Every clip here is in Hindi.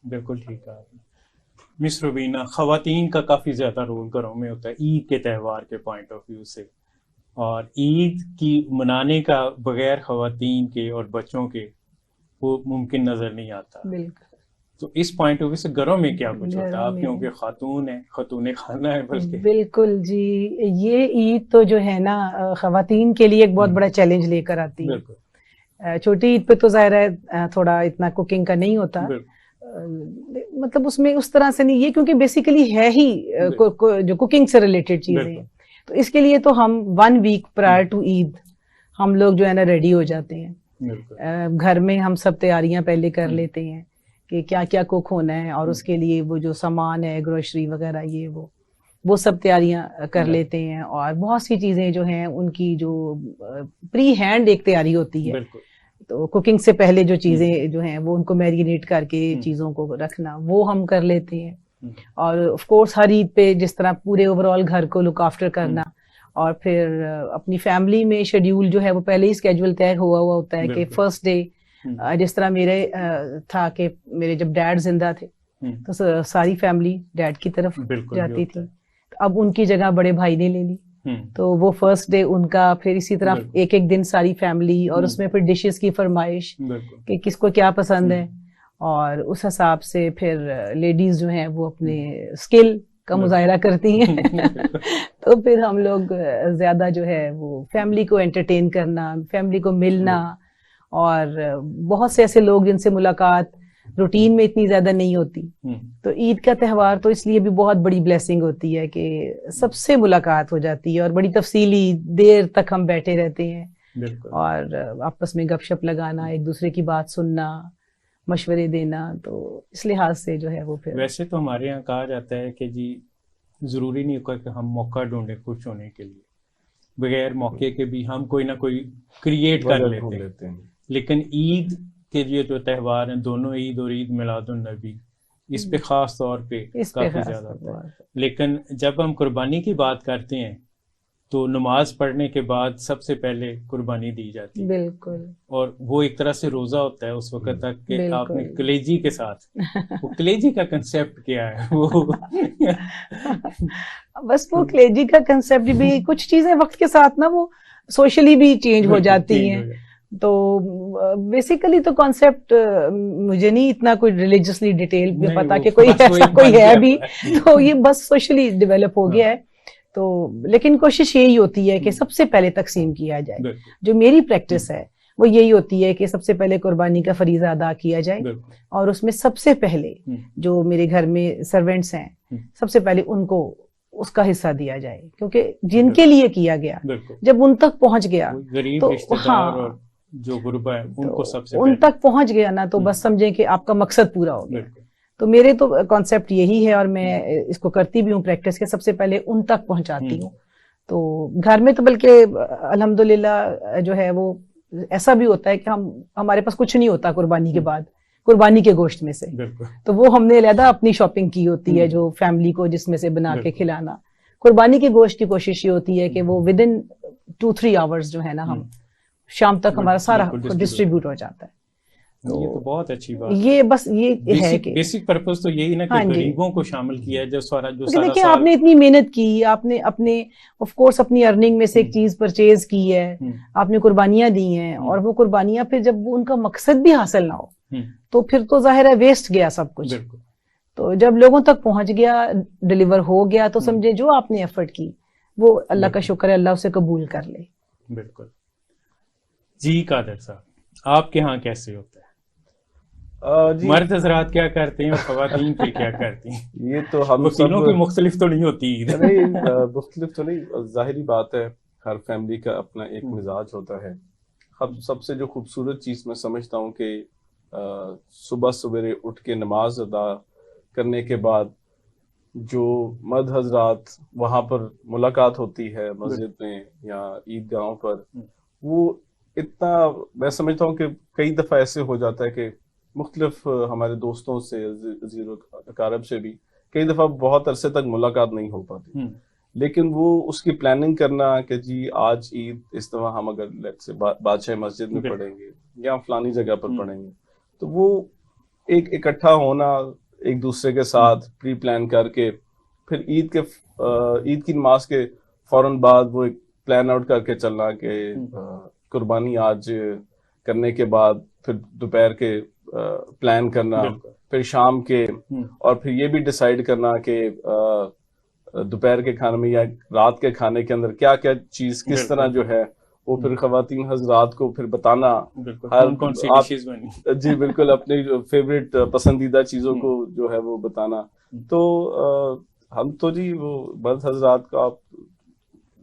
बिल्कुल ठीक है आपने। मिस रुबीना, खवातीन का काफ़ी ज़्यादा रोल घरों में होता है ईद के त्यौहार के पॉइंट ऑफ व्यू से, और ईद की मनाने का बगैर खवातीन के और बच्चों के वो मुमकिन नज़र नहीं आता। बिल्कुल। तो इस पॉइंट ऑफ व्यू से घरों में क्या कुछ होता है? घरों आप क्योंकि में खातून है, खातून खाना है बल्कि। बिल्कुल जी। ये ईद तो जो है ना खवातीन के लिए एक बहुत हम्म, बड़ा चैलेंज लेकर आती है। बिल्कुल छोटी ईद पे तो जाहिर है थोड़ा इतना कुकिंग का नहीं होता। बिल्कुल मतलब उसमें उस तरह से नहीं, ये क्योंकि बेसिकली है ही जो कुकिंग से रिलेटेड चीजें बिल्कुल हैं। तो इसके लिए तो हम 1 week prior hmm, to Eid हम लोग जो है ना रेडी हो जाते हैं। बिल्कुल घर में हम सब तैयारियां पहले कर हम्म, लेते हैं कि क्या क्या कुक होना है, और हम्म, उसके लिए वो जो सामान है, ग्रोसरी वगैरह, ये वो सब तैयारियां कर बिल्कुल लेते हैं। और बहुत सी चीजें जो हैं उनकी जो प्री हैंड एक तैयारी होती है। बिल्कुल तो कुकिंग से पहले जो हम्म, चीजें जो हैं वो उनको मैरिनेट करके हम्म, चीजों को रखना, वो हम कर लेते हैं। हम्म, और ऑफ कोर्स हर ईद पे जिस तरह पूरे ओवरऑल घर को लुक आफ्टर हम्म, करना, और फिर अपनी फैमिली में शेड्यूल जो है वो पहले ही स्केड्यूल तय हुआ होता है कि बिल्कुल फर्स्ट डे हम्म, जिस तरह मेरे था कि मेरे जब डैड जिंदा थे हम्म, तो सारी फैमिली डैड की तरफ बिल्कुल ये जाती होता थी। है। तो अब उनकी जगह बड़े भाई ने ले ली। हम्म, तो वो फर्स्ट डे उनका, फिर इसी तरह बिल्कुल एक एक दिन सारी फैमिली, और हम्म, उसमें फिर डिशेस की फरमाइश बिल्कुल कि किसको क्या पसंद है। हम्म, और उस हिसाब से फिर लेडीज जो हैं वो अपने हम्म, स्किल का बिल्कुल मुजाहरा करती हैं। बिल्कुल तो फिर हम लोग ज्यादा जो है वो फैमिली को एंटरटेन करना, फैमिली को मिलना। बिल्कुल और बहुत से ऐसे लोग जिनसे मुलाकात रूटीन हम्म, में इतनी ज्यादा नहीं होती। हम्म, तो ईद का त्यौहार तो इसलिए भी बहुत बड़ी ब्लेसिंग होती है कि सबसे मुलाकात हो जाती है, और बड़ी तफसीली देर तक हम बैठे रहते हैं। बिल्कुल और आपस में गपशप लगाना, एक दूसरे की बात सुनना, मशवरे देना, तो इस लिहाज से जो है वो फिर वैसे तो हमारे यहाँ कहा जाता है कि जी जरूरी नहीं होगा कि हम मौका ढूंढें खुश होने के लिए, बगैर मौके के भी हम कोई ना कोई क्रिएट कर वजह लेते ढूंढ हैं। लेते हैं। लेकिन ईद के ये जो त्यौहार हैं, दोनों ईद और ईद मिलादुन नबी, इस पे खास तौर पे इस पे काफी खास ज्यादा तौर होता है। पर लेकिन जब हम कुर्बानी की बात करते हैं तो नमाज पढ़ने के बाद सबसे पहले कुर्बानी दी जाती है, बिल्कुल और वो एक तरह से रोजा होता है उस वक्त तक कि आपने बिल्कुल। कलेजी के साथ, वो कलेजी का कंसेप्ट क्या है वो बस वो कलेजी का कंसेप्ट भी, कुछ चीजें वक्त के साथ ना वो सोशली भी चेंज हो बिल्कुल जाती चेंज हो हैं। जाए। तो बेसिकली तो कॉन्सेप्ट मुझे नहीं इतना कोई रिलीजियसली डिटेल में नहीं पता वो कि कोई बस वो ऐसा एक कोई बन है भी। जाता है तो ये बस सोशली डेवलप हो हाँ गया है। तो लेकिन कोशिश यही होती है कि हम्म, सबसे पहले तकसीम किया जाए। बिल्कुल जो मेरी प्रैक्टिस हम्म, है वो यही होती है कि सबसे पहले कुर्बानी का फरीजा अदा किया जाए, बिल्कुल और उसमें सबसे पहले हम्म, जो मेरे घर में सर्वेंट्स हैं हम्म, सबसे पहले उनको उसका हिस्सा दिया जाए, क्योंकि जिनके बिल्कुल लिए किया गया बिल्कुल जब उन तक पहुंच गया वही गरीब तो रिश्तेदार और हाँ, जो गुरबा है तो उनको सबसे उन पहले तक पहुंच गया ना तो हम्म, बस समझे कि आपका मकसद पूरा हो गया। बिल्कुल तो मेरे तो कॉन्सेप्ट यही है, और मैं हम्म, इसको करती भी हूँ प्रैक्टिस के, सबसे पहले उन तक पहुंचाती हम्म, हूँ। तो घर में तो बल्कि अल्हम्दुलिल्लाह जो है वो ऐसा भी होता है कि हमारे पास कुछ नहीं होता कुर्बानी के हम्म, बाद, कुर्बानी के गोश्त में से। बिल्कुल तो वो हमने अलहदा अपनी शॉपिंग की होती है हम्म, जो फैमिली को जिसमें से बना के बिल्कुल खिलाना। कुर्बानी के गोश्त की कोशिश ये होती है कि हम्म, वो विद इन 2-3 आवर्स जो है ना हम हम्म, शाम तक वो हमारा सारा बिल्कुल डिस्ट्रीब्यूट डिस्ट्रीब्यूट कर, हो जाता है। ये तो तो बहुत अच्छी बात है। ये बस ये है बेसिक कि बेसिक पर्पस तो यही ना कि हाँ जी, गरीबों को शामिल किया है, जो क्योंकि सारा देखिए साल आपने इतनी मेहनत की, आपने अपने ऑफ कोर्स अपनी अर्निंग में से एक हम्म, चीज परचेज की है, हम्म, आपने कुर्बानियां दी हैं, हम्म, और वो कुर्बानियां फिर जब वो उनका मकसद भी हासिल ना हो हम्म, तो फिर तो जाहिर है वेस्ट गया सब कुछ। बिल्कुल तो जब लोगों तक पहुंच गया, डिलीवर हो गया, तो हम्म, समझे जो आपने एफर्ट की वो अल्लाह का बिल्कुल शुक्र है, अल्लाह उसे कबूल कर ले। बिल्कुल। जी कादर साहब, आपके यहाँ कैसे होता है? जी। मर्द हजरात क्या करते हैं और खवातीन फिर क्या करती हैं? ये तो हम सब वकीलों की मुख्तलिफ तो नहीं होती ईद नहीं, मुख्तलिफ तो नहीं, जाहिरी बात है। हर फैमिली का अपना एक हम्म, मिजाज होता है। अब सबसे जो खूबसूरत चीज़ मैं समझता हूँ कि सुबह सवेरे उठ के नमाज अदा करने के बाद जो मर्द हजरात वहाँ पर मुलाकात होती है बिल्कुल मस्जिद में या ईदगाहों पर, हम्म, वो इतना, मैं समझता हूँ कि कई दफ़ा ऐसे हो जाता है कि मुख्तलिफ हमारे दोस्तों से, अजीज़-ओ-अकारब से भी कई दफ़ा बहुत अरसे तक मुलाकात नहीं हो पाती। हम्म, लेकिन वो उसकी प्लानिंग करना कि जी आज ईद इस दफ़ा हम अगर लेट्स से बादशाह मस्जिद में बिल्कुल पढ़ेंगे या फलानी जगह पर हम्म, पढ़ेंगे, तो वो एक इकट्ठा होना एक दूसरे के साथ प्री प्लान करके, फिर ईद की नमाज के फौरन बाद वो एक प्लान आउट करके चलना कि कुर्बानी आज करने के बाद फिर दोपहर के प्लान करना, फिर शाम के, और फिर ये भी डिसाइड करना कि दोपहर के खाने में या रात के खाने के अंदर क्या क्या चीज किस तरह जो है वो फिर खवातीन हजरात को फिर बताना, हर कौन सी डिशेस बनी। जी बिल्कुल, अपनी फेवरेट पसंदीदा चीजों को जो है वो बताना। तो हम तो जी वो मर्द हजरात का आप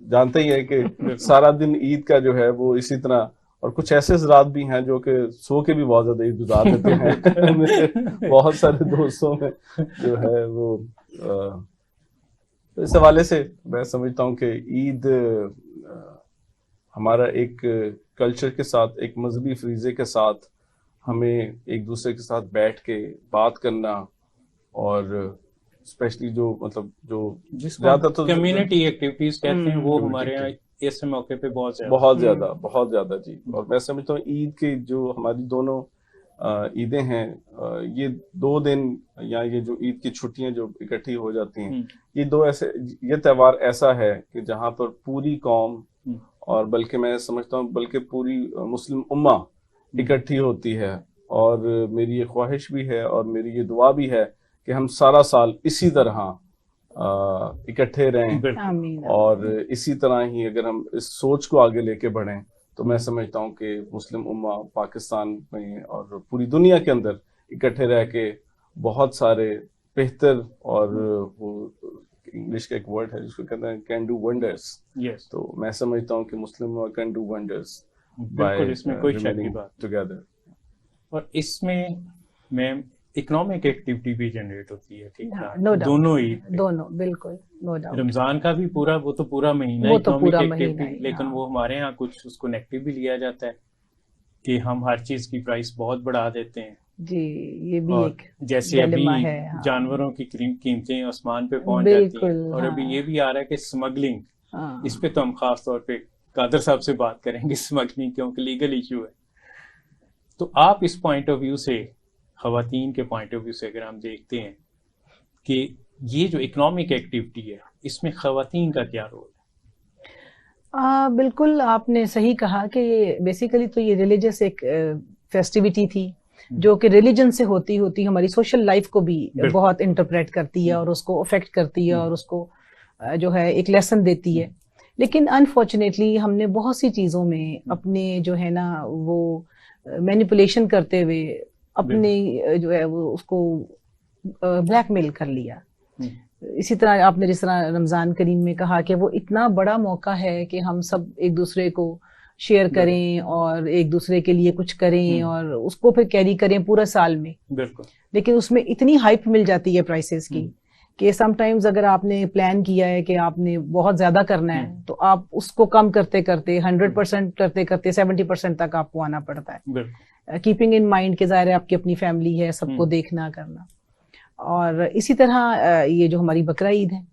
जानते ही है कि सारा दिन ईद का जो है वो इसी तरह, और कुछ ऐसे हजरात भी हैं जो कि सो के भी बहुत ज्यादा ईद गुजार देते हैं बहुत सारे दोस्तों में जो है वो इस हवाले से मैं समझता हूँ कि ईद हमारा एक कल्चर के साथ, एक मजहबी फरीजे के साथ हमें एक दूसरे के साथ बैठ के बात करना, और स्पेशली जो मतलब जो ज्यादा तो कम्युनिटी एक्टिविटीज कहते हैं वो हमारे यहाँ इस मौके पे बहुत ज्यादा जी। और मैं समझता हूँ ईद के जो हमारी दोनों ईदें हैं, ये 2 दिन या ये जो ईद की छुट्टियां जो इकट्ठी हो जाती हैं, ये त्योहार ऐसा है कि जहाँ पर पूरी कौम और बल्कि मैं समझता हूँ बल्कि पूरी मुस्लिम उम्मा इकट्ठी होती है। और मेरी ये ख्वाहिश भी है और मेरी ये दुआ भी है कि हम सारा साल इसी तरह इकट्ठे रहें, और इसी तरह ही अगर हम इस सोच को आगे लेके बढ़ें तो मैं समझता हूँ कि मुस्लिम उम्मा पाकिस्तान में और पूरी दुनिया के अंदर इकट्ठे रह के बहुत सारे बेहतर, और वो इंग्लिश का एक वर्ड है जिसको कहते हैं कैन डू वंडर्स। तो मैं समझता हूँ कि मुस्लिम उम्मा कैन डू वंडर्स बाय इसमें कोई शक की बात टुगेदर। और इसमें मैं इकोनॉमिक एक्टिविटी भी जनरेट होती है, ठीक है, दोनों बिल्कुल, नो डाउट। रमजान का भी पूरा वो तो पूरा महीना इकोनॉमिक एक्टिविटी, लेकिन वो हमारे यहाँ कुछ उसको नेगेटिव भी लिया जाता है कि हम हर चीज की प्राइस बहुत बढ़ा देते हैं जी। ये भी एक जैसे अभी जानवरों की कीमतें आसमान पे पहुंच जाती हैं, और अभी ये भी आ रहा है कि स्मगलिंग, इस पे तो हम खास तौर पे कादर साहब से बात करेंगे, स्मगलिंग क्योंकि लीगल इशू है। तो आप इस पॉइंट ऑफ व्यू से, खवातीन के पॉइंट ऑफ व्यू से अगर हम देखते हैं कि ये जो इकोनॉमिक एक्टिविटी है इसमें खवातीन का क्या रोल है? बिल्कुल आपने सही कहा कि बेसिकली तो ये रिलीजियस एक फेस्टिविटी थी जो कि रिलीजन से होती हमारी सोशल लाइफ को भी बहुत इंटरप्रेट करती है और उसको अफेक्ट करती है और उसको जो है एक लेसन देती है। लेकिन अनफॉर्चुनेटली हमने बहुत सी चीज़ों में अपने जो है ना वो मैनिपुलेशन करते हुए अपने जो है वो उसको ब्लैकमेल कर लिया। इसी तरह आपने जिस तरह रमज़ान करीम में कहा कि वो इतना बड़ा मौका है कि हम सब एक दूसरे को शेयर करें और एक दूसरे के लिए कुछ करें और उसको फिर कैरी करें पूरा साल में। बिल्कुल। लेकिन उसमें इतनी हाइप मिल जाती है प्राइसेस की कि समटाइम्स अगर आपने प्लान किया है कि आपने बहुत ज्यादा करना है तो आप उसको कम करते करते 100% करते करते 70% तक आपको आना पड़ता है, कीपिंग इन माइंड के ज़ाहिर है आपकी अपनी फैमिली है, सबको देखना करना। और इसी तरह ये जो हमारी बकरा ईद है,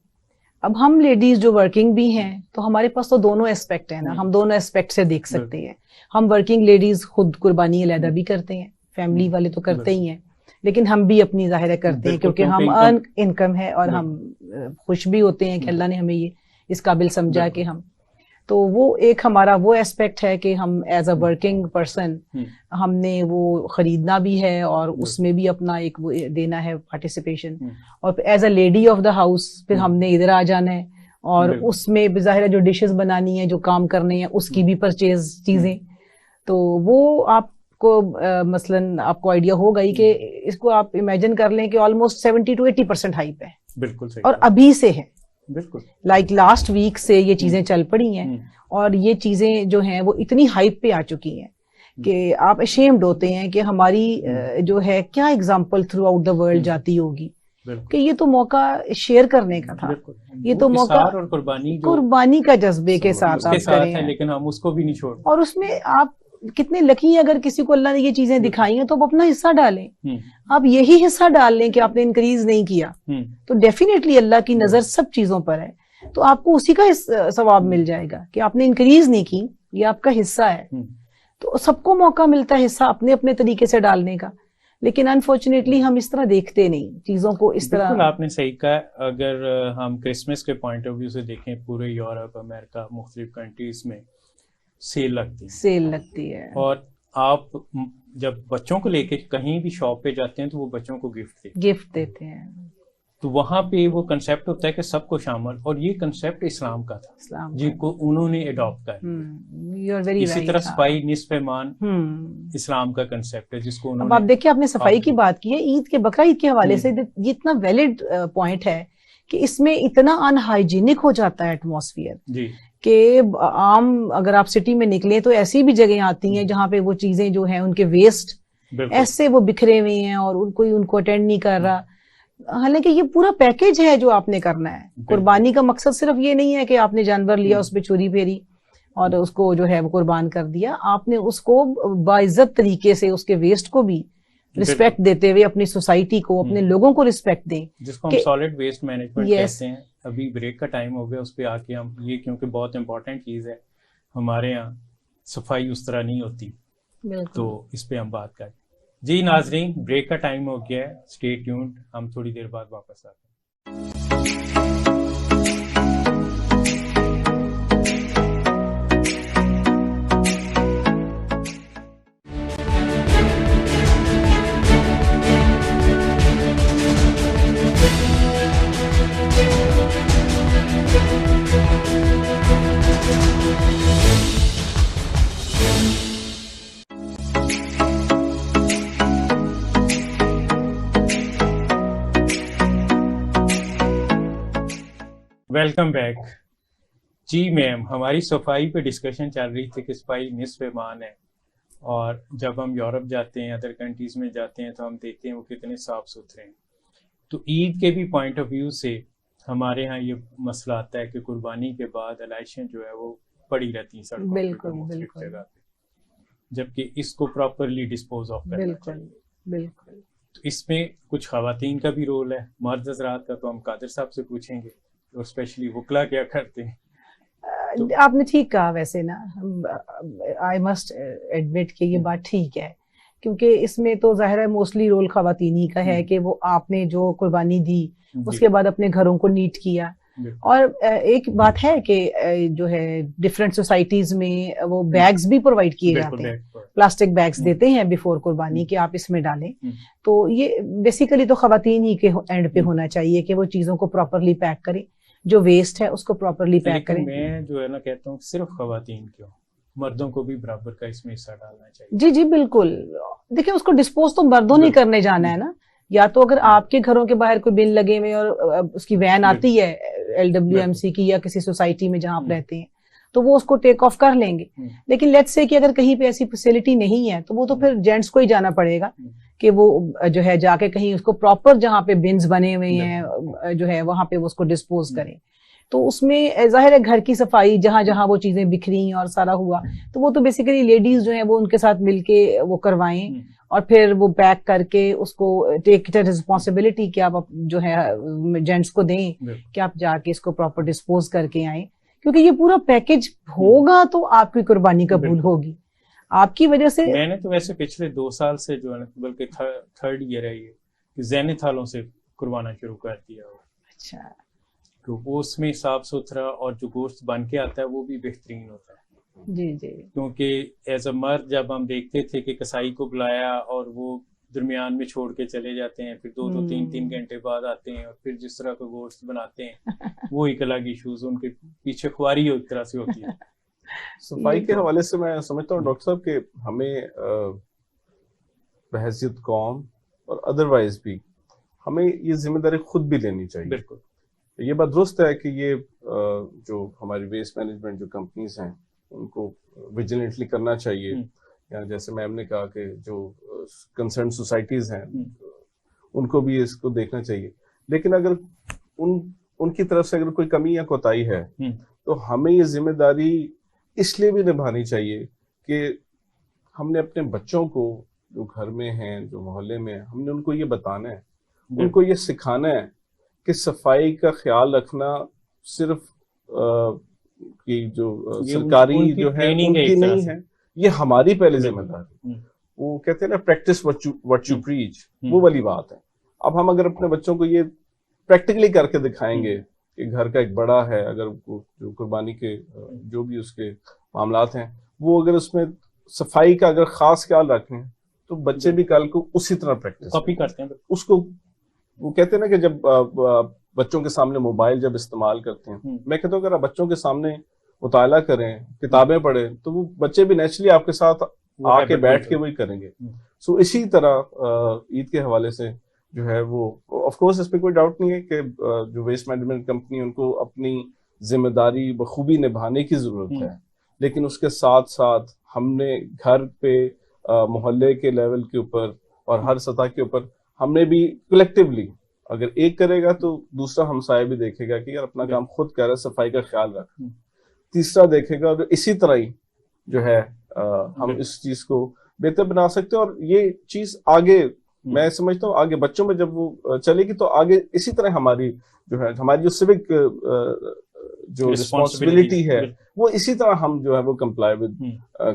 अब हम लेडीज जो वर्किंग भी हैं तो हमारे पास तो दोनों एस्पेक्ट है ना, हम दोनों एस्पेक्ट से देख सकते हैं। हम वर्किंग लेडीज खुद कुर्बानी अलहदा भी करते हैं, फैमिली वाले तो करते ही हैं, लेकिन हम भी अपनी ज़ाहिर करते हैं क्योंकि हम अर्न इनकम है और हम खुश भी होते हैं कि अल्लाह ने हमें ये इस काबिल समझा कि हम, तो वो एक हमारा वो एस्पेक्ट है कि हम एज अ वर्किंग पर्सन हमने वो खरीदना भी है और उसमें भी अपना एक वो देना है पार्टिसिपेशन, और as a lady of the house फिर हमने इधर आ जाना है और उसमें ज़ाहिर जो डिशेस बनानी है, जो काम करने हैं, उसकी भी परचेज चीज़ें। तो वो आपको मसलन आपको आइडिया होगा ही कि इसको आप इमेजिन कर लें कि ऑलमोस्ट 70 to 80% हाइप है। बिल्कुल सही। और अभी से है, बिल्कुल लाइक लास्ट वीक से ये चीजें चल पड़ी हैं और ये चीजें जो हैं वो इतनी हाइप पे आ चुकी हैं कि आप अशेम्ड होते हैं कि हमारी जो है क्या example through out the world जाती होगी कि ये तो मौका शेयर करने का था, ये तो मौका और कुर्बानी का जज्बे के साथ आप करें, लेकिन हम उसको भी नहीं छोड़। और उसमें आप कितने लकी हैं अगर किसी को अल्लाह ने ये चीजें दिखाई हैं तो आप अपना हिस्सा डालें। आप यही हिस्सा डाल लें कि आपने इंक्रीज नहीं किया तो डेफिनेटली अल्लाह की नजर सब चीजों पर है, तो आपको उसी का सवाब मिल जाएगा कि आपने इंक्रीज नहीं की, ये आपका हिस्सा है। तो सबको मौका मिलता है हिस्सा अपने अपने तरीके से डालने का, लेकिन अनफॉर्चुनेटली हम इस तरह देखते नहीं चीजों को इस बिल्कुल तरह। आपने सही कहा। अगर हम क्रिसमस के पॉइंट ऑफ व्यू से देखें, पूरे यूरोप, अमेरिका, मुख्तलिफ कंट्रीज में सेल लगती है और आप जब बच्चों को लेके कहीं भी शॉप पे जाते हैं तो वो बच्चों को गिफ्ट देते हैं। तो वहां पे वो कंसेप्ट होता है कि सबको शामिल, और ये कंसेप्ट इस्लाम का था जिनको उन्होंने अडॉप्ट किया। इसी तरह सफाई निस्फ ईमान इस्लाम का कंसेप्ट है जिसको उन्होंने। अब आप देखिए, आपने सफाई की बात की है, ईद के बकरा ईद के हवाले से ये इतना वैलिड पॉइंट है कि इसमें इतना अनहाइजीनिक हो जाता है एटमॉस्फियर जी कि आम अगर आप सिटी में निकले तो ऐसी भी जगह आती हैं जहाँ पे वो चीजें जो है उनके वेस्ट ऐसे वो बिखरे हुए हैं और कोई उनको अटेंड नहीं कर रहा। हालांकि ये पूरा पैकेज है जो आपने करना है। कुर्बानी का मकसद सिर्फ ये नहीं है कि आपने जानवर लिया, उस पर छुरी फेरी और उसको जो है वो कुर्बान कर दिया। आपने उसको बाइज्जत तरीके से उसके वेस्ट को भी रिस्पेक्ट देते हुए अपनी सोसाइटी को, अपने लोगों को रिस्पेक्ट दें, जिसको हम सॉलिड वेस्ट मैनेजमेंट कहते हैं। अभी ब्रेक का टाइम हो गया, उस पर आके हम ये, क्योंकि बहुत इंपॉर्टेंट चीज है, हमारे यहाँ सफाई उस तरह नहीं होती, तो इस पे हम बात करें। जी नाजरीन, ब्रेक का टाइम हो गया है, स्टे ट्यून्ड, हम थोड़ी देर बाद वापस आते हैं। Welcome back. जी मैम, हमारी सफाई पे डिस्कशन चल रही थी कि सफाई निस्फ ईमान है, और जब हम यूरोप जाते हैं, अदर कंट्रीज में जाते हैं, तो हम देखते हैं वो कितने साफ सुथरे हैं। तो ईद के भी पॉइंट ऑफ व्यू से हमारे यहाँ ये मसला आता है कि कुर्बानी के बाद अलाइशें जो है वो पड़ी रहती हैं सड़कों पे जगह पे, जबकि इसको प्रॉपरली डिस्पोज ऑफ करना चाहिए। बिल्कुल। तो इसमें कुछ खवातीन का भी रोल है, मर्द हज़रात का तो हम कादिर साहब से पूछेंगे, और स्पेशली वकला क्या करते हैं। तो आपने ठीक कहा वैसे ना, आई मस्ट एडमिट कि ये बात ठीक है, क्योंकि इसमें तो जाहिर है मोस्टली रोल खवातीनी का है कि वो आपने जो कुर्बानी दी उसके बाद अपने घरों को नीट किया। और एक बात है कि जो है डिफरेंट सोसाइटीज में वो बैग्स भी प्रोवाइड किए जाते हैं, प्लास्टिक बैग्स देते हैं बिफोर कुर्बानी कि आप इसमें डालें। तो ये बेसिकली तो खवातीन ही के एंड पे होना चाहिए कि वो चीजों को प्रॉपरली पैक करें, जो वेस्ट है उसको प्रॉपरली पैक करें। मैं जो है ना कहता हूँ सिर्फ खवातीन क्यों, मर्दों को भी बराबर का इसमें हिस्सा डालना चाहिए। जी जी बिल्कुल। देखिए, उसको डिस्पोज तो मर्दों नहीं करने जाना है ना, या तो अगर आपके घरों के बाहर कोई बिन लगे हुए और उसकी वैन आती है LWMC की या किसी सोसाइटी में जहां आप रहते हैं, तो वो उसको टेक ऑफ कर लेंगे। लेकिन लेट्स से कि अगर कहीं पे ऐसी फैसिलिटी नहीं है तो वो तो फिर जेंट्स को ही जाना पड़ेगा कि वो जो है जाके कहीं उसको प्रॉपर जहाँ पे बिन्स बने हुए हैं जो है वहां पे वो उसको डिस्पोज करें। तो उसमें जाहिर है घर की सफाई जहां जहां वो चीजें बिखरी और सारा हुआ, तो वो तो बेसिकली लेडीज जो है वो उनके साथ मिलके वो करवाएं और फिर वो पैक करके उसको टेक इट रिस्पॉन्सिबिलिटी कि आप जो है जेंट्स को दें कि आप जाके इसको प्रॉपर डिस्पोज करके आए, क्योंकि ये पूरा पैकेज होगा तो आपकी कुर्बानी कबूल होगी। आपकी वजह से मैंने तो वैसे पिछले 2 साल से जो है बल्कि थर्ड ईयर है ये कि ज़ैनी थालों से कुर्बाना शुरू कर दिया हो। अच्छा, तो वो उसमें साफ सुथरा और जो गोश्त बन के आता है वो भी बेहतरीन होता है। जी जी। क्योंकि एज अ मर्द जब हम देखते थे कि कसाई को बुलाया और वो दरमियान में छोड़ के चले जाते हैं, फिर 2-2 3-3 घंटे बाद आते हैं और फिर जिस तरह का गोश्त बनाते हैं वो एक अलग इशूज, उनके पीछे ख्वारी एक तरह से होती है। सफाई के हवाले से मैं समझता हूँ डॉक्टर साहब कि हमें बहैसियत कौम और अदरवाइज भी हमें ये जिम्मेदारी खुद भी लेनी चाहिए। बिल्कुल, ये बात दुरुस्त है कि ये जो हमारी वेस्ट मैनेजमेंट जो कंपनीज हैं उनको विजिलेंटली करना चाहिए, या जैसे मैम ने कहा कि जो कंसर्न सोसाइटीज हैं उनको भी इसको देखना चाहिए। लेकिन अगर उनकी तरफ से अगर कोई कमी या कोताही है तो हमें ये जिम्मेदारी इसलिए भी निभानी चाहिए कि हमने अपने बच्चों को जो घर में हैं, जो मोहल्ले में, हमने उनको ये बताना है, उनको ये सिखाना है कि सफाई का ख्याल रखना सिर्फ कि जो सरकारी जो है उनकी नहीं है, ये हमारी पहले जिम्मेदारी। वो कहते हैं ना, प्रैक्टिस व्हाट यू प्रीच, वो वाली बात है। अब हम अगर अपने बच्चों को ये प्रैक्टिकली करके दिखाएंगे कि घर का एक बड़ा है, अगर जो कुर्बानी के जो भी उसके मामलात हैं, वो अगर उसमें सफाई का अगर खास ख्याल रखें तो बच्चे भी कल को उसी तरह प्रैक्टिस कॉपी करते हैं उसको। वो कहते हैं ना कि जब बच्चों के सामने मोबाइल जब इस्तेमाल करते हैं, मैं कहता हूँ अगर आप बच्चों के सामने मुताला करें, किताबें पढ़ें, तो वो बच्चे भी नेचुरली आपके साथ आके बैठ के वही करेंगे। सो इसी तरह ईद के हवाले से जो है वो, ऑफ कोर्स इस पे कोई डाउट नहीं है कि जो वेस्ट मैनेजमेंट कंपनी, उनको अपनी जिम्मेदारी बखूबी निभाने की जरूरत है, लेकिन उसके साथ साथ हमने घर पे मोहल्ले के लेवल के ऊपर और हर सतह के ऊपर हमने भी कलेक्टिवली, अगर एक करेगा तो दूसरा हमसाया भी देखेगा कि यार अपना काम खुद कर रहा है, सफाई का ख्याल रख, तीसरा देखेगा, और इसी तरह ही जो है हम इस चीज को बेहतर बना सकते हैं। और ये चीज आगे मैं समझता हूँ आगे बच्चों में जब वो चलेगी तो आगे इसी तरह हमारी जो सिविक जो रिस्पॉन्सिबिलिटी है वो इसी तरह हम जो है वो कंप्लाई विद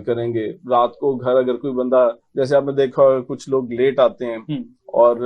करेंगे। रात को घर अगर कोई बंदा, जैसे आपने देखा कुछ लोग लेट आते हैं और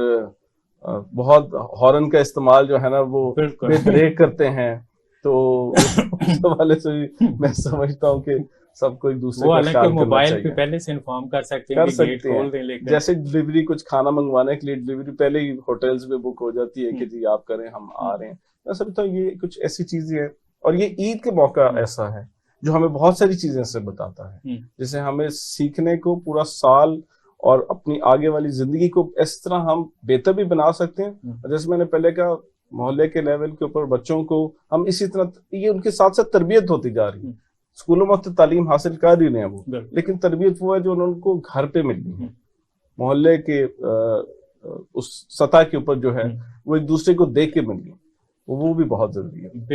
बहुत हॉर्न का इस्तेमाल जो है ना वो ब्रेक करते हैं, तो उस हवाले से भी मैं समझता हूँ कि सबको एक दूसरे का ख्याल करना चाहिए। पे पहले से इन्फॉर्म कर सकते हैं कि गेट खोल दें, लेकिन जैसे डिलीवरी, कुछ खाना मंगवाने के लिए डिलीवरी पहले ही होटल्स में बुक हो जाती है कि जी आप करें, हम आ रहे हैं। मैं समझता हूँ ये कुछ ऐसी चीजें हैं, और ये ईद के मौका ऐसा है जो हमें बहुत सारी चीजें से बताता है, जिसे हमें सीखने को पूरा साल और अपनी आगे वाली जिंदगी को इस तरह हम बेहतर भी बना सकते हैं। जैसे मैंने पहले कहा, मोहल्ले के लेवल के ऊपर बच्चों को हम इसी तरह, ये उनके साथ साथ तरबियत होती जा रही है। स्कूलों में तो तालीम हासिल कर ही रहे हैं वो, लेकिन तरबियत वो है जो उनको घर पे मिलनी है, मोहल्ले के उस सतह के ऊपर जो है वो एक दूसरे को देख के मिलनी है, वो भी बहुत जरूरी है।